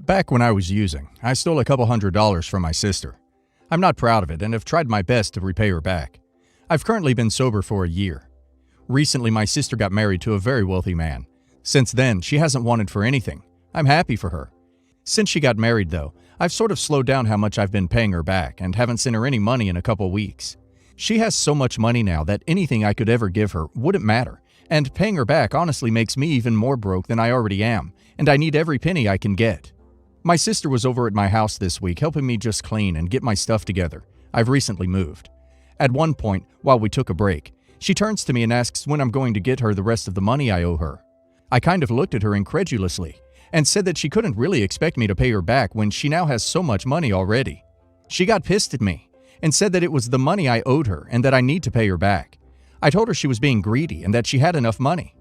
Back when I was using, I stole a couple $100s from my sister. I'm not proud of it and have tried my best to repay her back. I've currently been sober for a year. Recently, my sister got married to a very wealthy man. Since then, she hasn't wanted for anything. I'm happy for her. Since she got married, though, I've sort of slowed down how much I've been paying her back and haven't sent her any money in a couple weeks. She has so much money now that anything I could ever give her wouldn't matter, and paying her back honestly makes me even more broke than I already am, and I need every penny I can get. My sister was over at my house this week helping me just clean and get my stuff together. I've recently moved. At one point, while we took a break, she turns to me and asks when I'm going to get her the rest of the money I owe her. I kind of looked at her incredulously and said that she couldn't really expect me to pay her back when she now has so much money already. She got pissed at me and said that it was the money I owed her and that I need to pay her back. I told her she was being greedy and that she had enough money.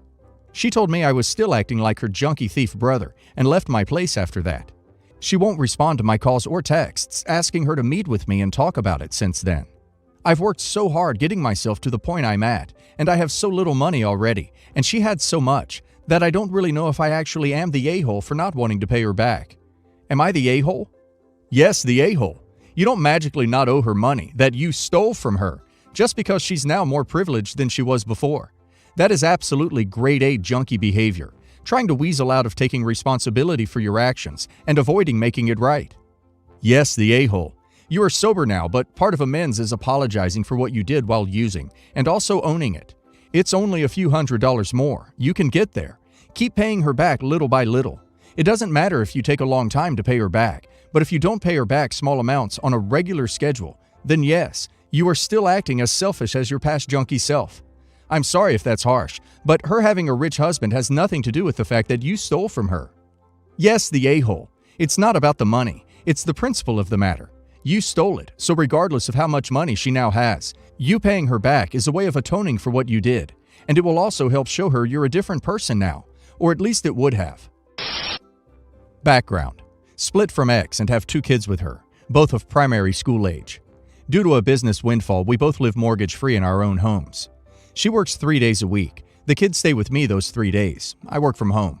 She told me I was still acting like her junkie thief brother and left my place after that. She won't respond to my calls or texts asking her to meet with me and talk about it since then. I've worked so hard getting myself to the point I'm at, and I have so little money already, and she had so much, that I don't really know if I actually am the a-hole for not wanting to pay her back. Am I the a-hole? Yes, the a-hole. You don't magically not owe her money that you stole from her just because she's now more privileged than she was before. That is absolutely grade A junkie behavior, trying to weasel out of taking responsibility for your actions and avoiding making it right. Yes, the a-hole. You are sober now, but part of amends is apologizing for what you did while using and also owning it. It's only a few $100s more. You can get there. Keep paying her back little by little. It doesn't matter if you take a long time to pay her back, but if you don't pay her back small amounts on a regular schedule, then yes, you are still acting as selfish as your past junkie self. I'm sorry if that's harsh, but her having a rich husband has nothing to do with the fact that you stole from her. Yes, the a-hole. It's not about the money. It's the principle of the matter. You stole it, so regardless of how much money she now has, you paying her back is a way of atoning for what you did, and it will also help show her you're a different person now, or at least it would have. Background: split from ex and have 2 kids with her, both of primary school age. Due to a business windfall, we both live mortgage-free in our own homes. She works 3 days a week. The kids stay with me those 3 days. I work from home.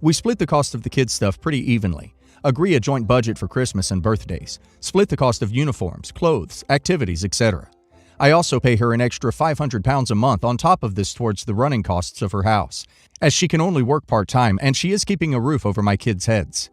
We split the cost of the kids' stuff pretty evenly. Agree a joint budget for Christmas and birthdays, split the cost of uniforms, clothes, activities, etc. I also pay her an extra £500 a month on top of this towards the running costs of her house, as she can only work part-time and she is keeping a roof over my kids' heads.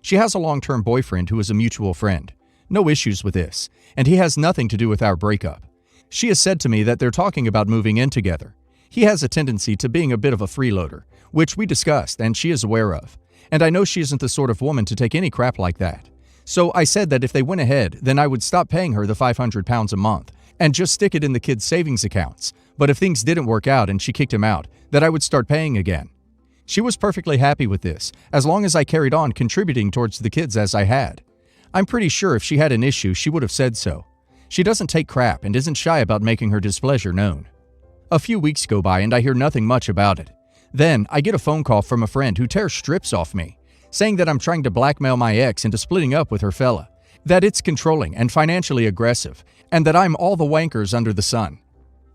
She has a long-term boyfriend who is a mutual friend. No issues with this, and he has nothing to do with our breakup. She has said to me that they're talking about moving in together. He has a tendency to being a bit of a freeloader, which we discussed and she is aware of. And I know she isn't the sort of woman to take any crap like that. So I said that if they went ahead, then I would stop paying her the £500 a month and just stick it in the kids' savings accounts. But if things didn't work out and she kicked him out, that I would start paying again. She was perfectly happy with this, as long as I carried on contributing towards the kids as I had. I'm pretty sure if she had an issue, she would have said so. She doesn't take crap and isn't shy about making her displeasure known. A few weeks go by and I hear nothing much about it. Then, I get a phone call from a friend who tears strips off me, saying that I'm trying to blackmail my ex into splitting up with her fella, that it's controlling and financially aggressive, and that I'm all the wankers under the sun.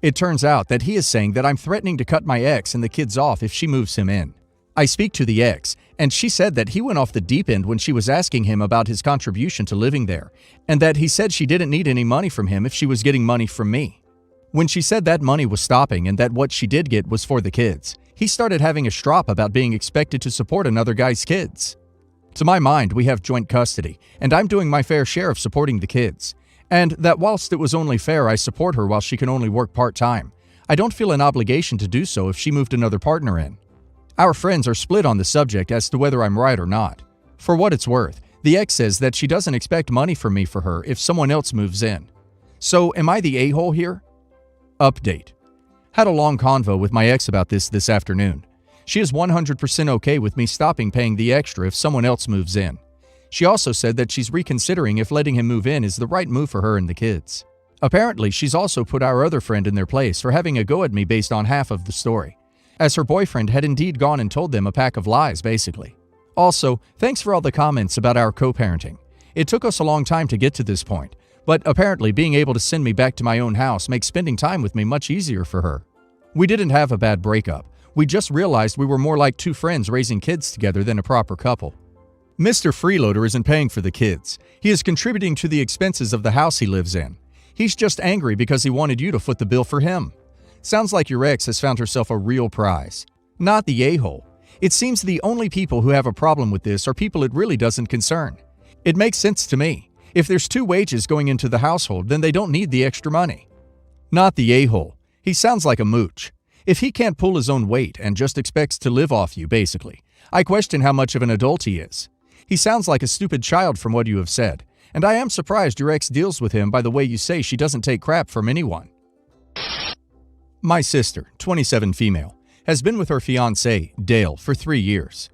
It turns out that he is saying that I'm threatening to cut my ex and the kids off if she moves him in. I speak to the ex, and she said that he went off the deep end when she was asking him about his contribution to living there, and that he said she didn't need any money from him if she was getting money from me. When she said that money was stopping and that what she did get was for the kids, he started having a strop about being expected to support another guy's kids. To my mind, we have joint custody, and I'm doing my fair share of supporting the kids. And that whilst it was only fair I support her while she can only work part-time, I don't feel an obligation to do so if she moved another partner in. Our friends are split on the subject as to whether I'm right or not. For what it's worth, the ex says that she doesn't expect money from me for her if someone else moves in. So am I the a-hole here? Update. Had a long convo with my ex about this afternoon. She is 100% okay with me stopping paying the extra if someone else moves in. She also said that she's reconsidering if letting him move in is the right move for her and the kids. Apparently, she's also put our other friend in their place for having a go at me based on half of the story, as her boyfriend had indeed gone and told them a pack of lies, basically. Also, thanks for all the comments about our co-parenting. It took us a long time to get to this point, but apparently being able to send me back to my own house makes spending time with me much easier for her. We didn't have a bad breakup. We just realized we were more like 2 friends raising kids together than a proper couple. Mr. Freeloader isn't paying for the kids. He is contributing to the expenses of the house he lives in. He's just angry because he wanted you to foot the bill for him. Sounds like your ex has found herself a real prize. Not the a-hole. It seems the only people who have a problem with this are people it really doesn't concern. It makes sense to me. If there's 2 wages going into the household, then they don't need the extra money. Not the a-hole. He sounds like a mooch. If he can't pull his own weight and just expects to live off you, basically, I question how much of an adult he is. He sounds like a stupid child from what you have said, and I am surprised your ex deals with him by the way you say she doesn't take crap from anyone. My sister, 27 female, has been with her fiancé, Dale, for 3 years.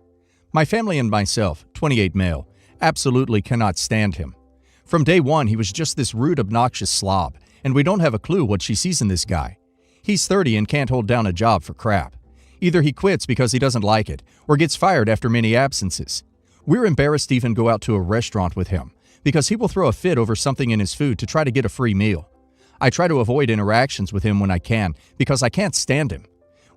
My family and myself, 28 male, absolutely cannot stand him. From day one, he was just this rude, obnoxious slob, and we don't have a clue what she sees in this guy. He's 30 and can't hold down a job for crap. Either he quits because he doesn't like it, or gets fired after many absences. We're embarrassed to even go out to a restaurant with him, because he will throw a fit over something in his food to try to get a free meal. I try to avoid interactions with him when I can, because I can't stand him.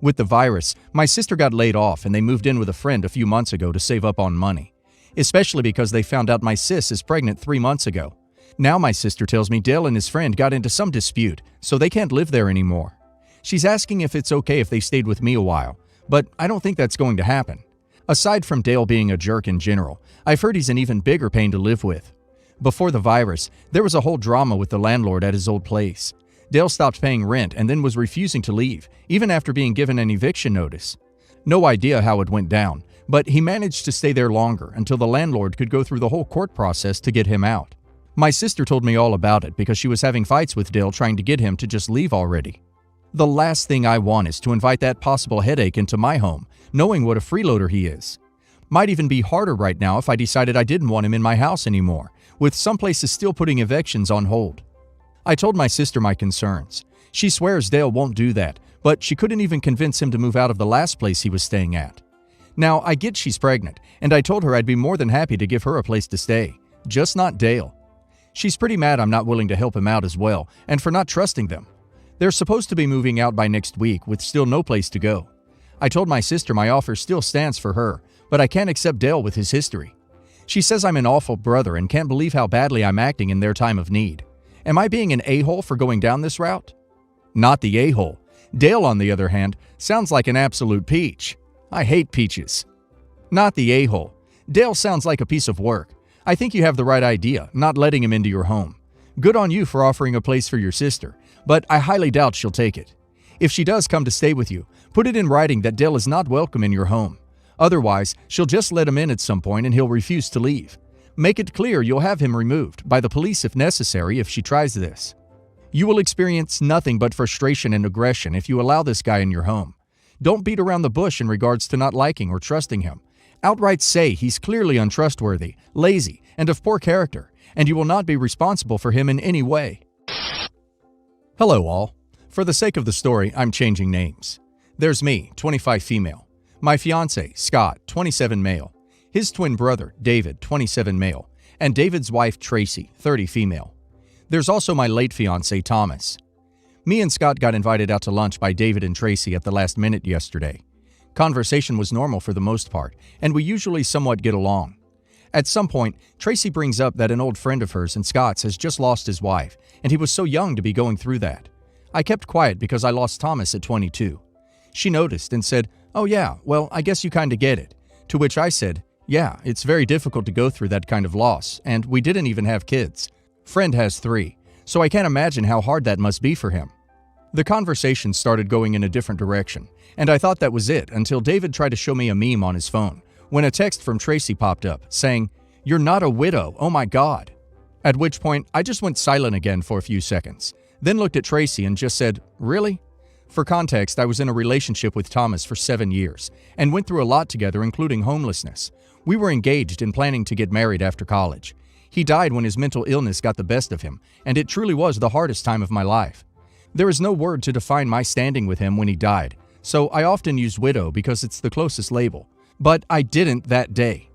With the virus, my sister got laid off and they moved in with a friend a few months ago to save up on money. Especially because they found out my sis is pregnant 3 months ago. Now my sister tells me Dale and his friend got into some dispute, so they can't live there anymore. She's asking if it's okay if they stayed with me a while, but I don't think that's going to happen. Aside from Dale being a jerk in general, I've heard he's an even bigger pain to live with. Before the virus, there was a whole drama with the landlord at his old place. Dale stopped paying rent and then was refusing to leave, even after being given an eviction notice. No idea how it went down, but he managed to stay there longer until the landlord could go through the whole court process to get him out. My sister told me all about it because she was having fights with Dale trying to get him to just leave already. The last thing I want is to invite that possible headache into my home, knowing what a freeloader he is. Might even be harder right now if I decided I didn't want him in my house anymore, with some places still putting evictions on hold. I told my sister my concerns. She swears Dale won't do that, but she couldn't even convince him to move out of the last place he was staying at. Now, I get she's pregnant, and I told her I'd be more than happy to give her a place to stay, just not Dale. She's pretty mad I'm not willing to help him out as well, and for not trusting them. They're supposed to be moving out by next week with still no place to go. I told my sister my offer still stands for her, but I can't accept Dale with his history. She says I'm an awful brother and can't believe how badly I'm acting in their time of need. Am I being an a-hole for going down this route? Not the a-hole. Dale, on the other hand, sounds like an absolute peach. I hate peaches. Not the a-hole. Dale sounds like a piece of work. I think you have the right idea, not letting him into your home. Good on you for offering a place for your sister, but I highly doubt she'll take it. If she does come to stay with you, put it in writing that Dale is not welcome in your home. Otherwise, she'll just let him in at some point and he'll refuse to leave. Make it clear you'll have him removed, by the police if necessary, if she tries this. You will experience nothing but frustration and aggression if you allow this guy in your home. Don't beat around the bush in regards to not liking or trusting him. Outright say he's clearly untrustworthy, lazy, and of poor character, and you will not be responsible for him in any way. Hello all. For the sake of the story, I'm changing names. There's me, 25 female. My fiancé, Scott, 27 male. His twin brother, David, 27 male. And David's wife, Tracy, 30 female. There's also my late fiancé, Thomas. Me and Scott got invited out to lunch by David and Tracy at the last minute yesterday. Conversation was normal for the most part, and we usually somewhat get along. At some point, Tracy brings up that an old friend of hers and Scott's has just lost his wife, and he was so young to be going through that. I kept quiet because I lost Thomas at 22. She noticed and said, "Oh yeah, well, I guess you kinda get it." To which I said, "Yeah, it's very difficult to go through that kind of loss, and we didn't even have kids. Friend has 3, so I can't imagine how hard that must be for him." The conversation started going in a different direction, and I thought that was it until David tried to show me a meme on his phone, when a text from Tracy popped up, saying, "You're not a widow, oh my god." At which point, I just went silent again for a few seconds, then looked at Tracy and just said, "Really?" For context, I was in a relationship with Thomas for 7 years, and went through a lot together including homelessness. We were engaged and planning to get married after college. He died when his mental illness got the best of him, and it truly was the hardest time of my life. There is no word to define my standing with him when he died, so I often use widow because it's the closest label. But I didn't that day.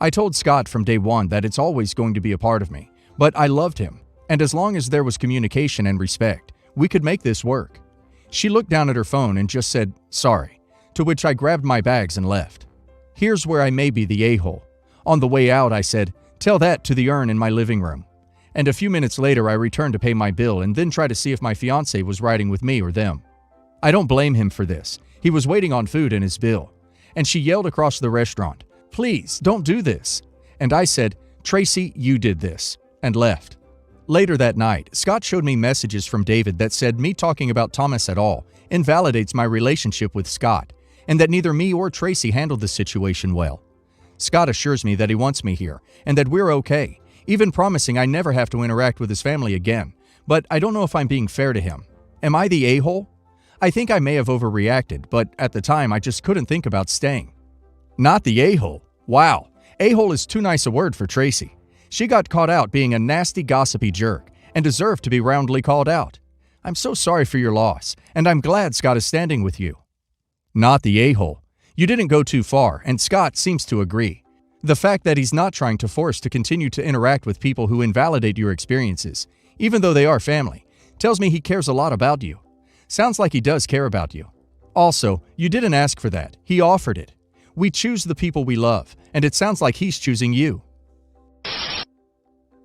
I told Scott from day one that it's always going to be a part of me, but I loved him, and as long as there was communication and respect, we could make this work. She looked down at her phone and just said, "Sorry," to which I grabbed my bags and left. Here's where I may be the a-hole. On the way out, I said, "Tell that to the urn in my living room." And a few minutes later, I returned to pay my bill and then try to see if my fiancée was riding with me or them. I don't blame him for this. He was waiting on food in his bill. And she yelled across the restaurant, "Please, don't do this." And I said, "Tracy, you did this," and left. Later that night, Scott showed me messages from David that said me talking about Thomas at all invalidates my relationship with Scott, and that neither me or Tracy handled the situation well. Scott assures me that he wants me here, and that we're okay, even promising I never have to interact with his family again, but I don't know if I'm being fair to him. Am I the a-hole? I think I may have overreacted, but at the time I just couldn't think about staying. Not the a-hole? Wow, a-hole is too nice a word for Tracy. She got caught out being a nasty, gossipy jerk and deserved to be roundly called out. I'm so sorry for your loss, and I'm glad Scott is standing with you. Not the a-hole. You didn't go too far, and Scott seems to agree. The fact that he's not trying to force to continue to interact with people who invalidate your experiences, even though they are family, tells me he cares a lot about you. Sounds like he does care about you. Also, you didn't ask for that. He offered it. We choose the people we love, and it sounds like he's choosing you.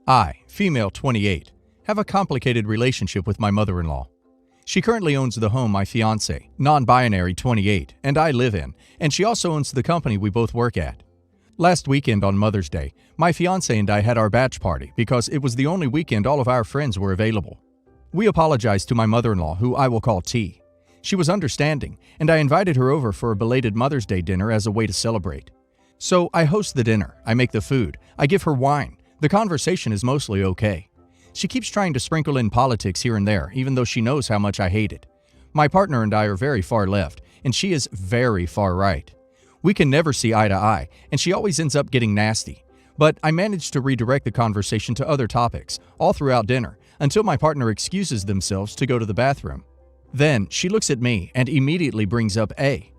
I, female 28, have a complicated relationship with my mother-in-law. She currently owns the home my fiancé, non-binary 28, and I live in, and she also owns the company we both work at. Last weekend on Mother's Day, my fiancé and I had our batch party because it was the only weekend all of our friends were available. We apologized to my mother-in-law, who I will call T. She was understanding, and I invited her over for a belated Mother's Day dinner as a way to celebrate. So I host the dinner, I make the food, I give her wine. The conversation is mostly okay. She keeps trying to sprinkle in politics here and there, even though she knows how much I hate it. My partner and I are very far left, and she is very far right. We can never see eye to eye, and she always ends up getting nasty. But I manage to redirect the conversation to other topics, all throughout dinner, until my partner excuses themselves to go to the bathroom. Then, she looks at me and immediately brings up A.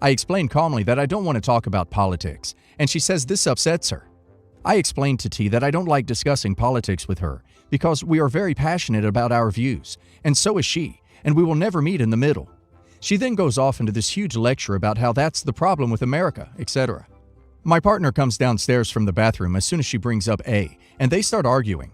I explain calmly that I don't want to talk about politics, and she says this upsets her. I explained to T that I don't like discussing politics with her because we are very passionate about our views, and so is she, and we will never meet in the middle. She then goes off into this huge lecture about how that's the problem with America, etc. My partner comes downstairs from the bathroom as soon as she brings up A, and they start arguing.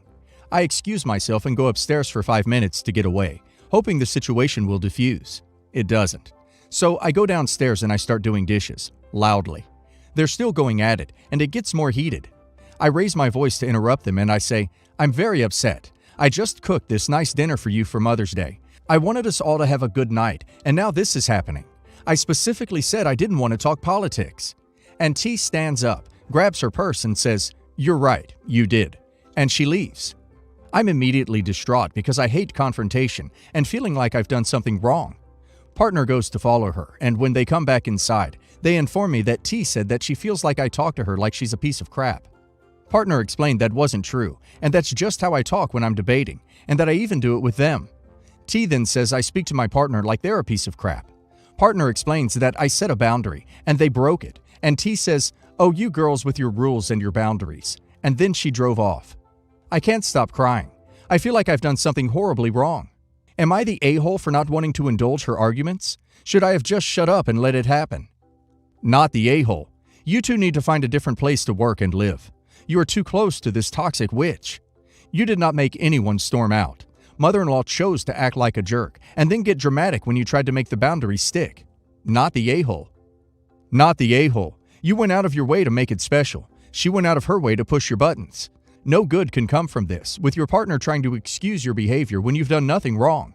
I excuse myself and go upstairs for 5 minutes to get away, hoping the situation will diffuse. It doesn't. So I go downstairs and I start doing dishes, loudly. They're still going at it, and it gets more heated. I raise my voice to interrupt them and I say, "I'm very upset. I just cooked this nice dinner for you for Mother's Day. I wanted us all to have a good night, and now this is happening. I specifically said I didn't want to talk politics." And T stands up, grabs her purse and says, "You're right, you did." And she leaves. I'm immediately distraught because I hate confrontation and feeling like I've done something wrong. Partner goes to follow her, and when they come back inside, they inform me that T said that she feels like I talk to her like she's a piece of crap. Partner explained that wasn't true, and that's just how I talk when I'm debating, and that I even do it with them. T then says I speak to my partner like they're a piece of crap. Partner explains that I set a boundary, and they broke it, and T says, "Oh, you girls with your rules and your boundaries," and then she drove off. I can't stop crying. I feel like I've done something horribly wrong. Am I the a-hole for not wanting to indulge her arguments? Should I have just shut up and let it happen? Not the a-hole. You two need to find a different place to work and live. You are too close to this toxic witch. You did not make anyone storm out. Mother-in-law chose to act like a jerk and then get dramatic when you tried to make the boundaries stick. Not the a-hole. Not the a-hole. You went out of your way to make it special. She went out of her way to push your buttons. No good can come from this, with your partner trying to excuse your behavior when you've done nothing wrong.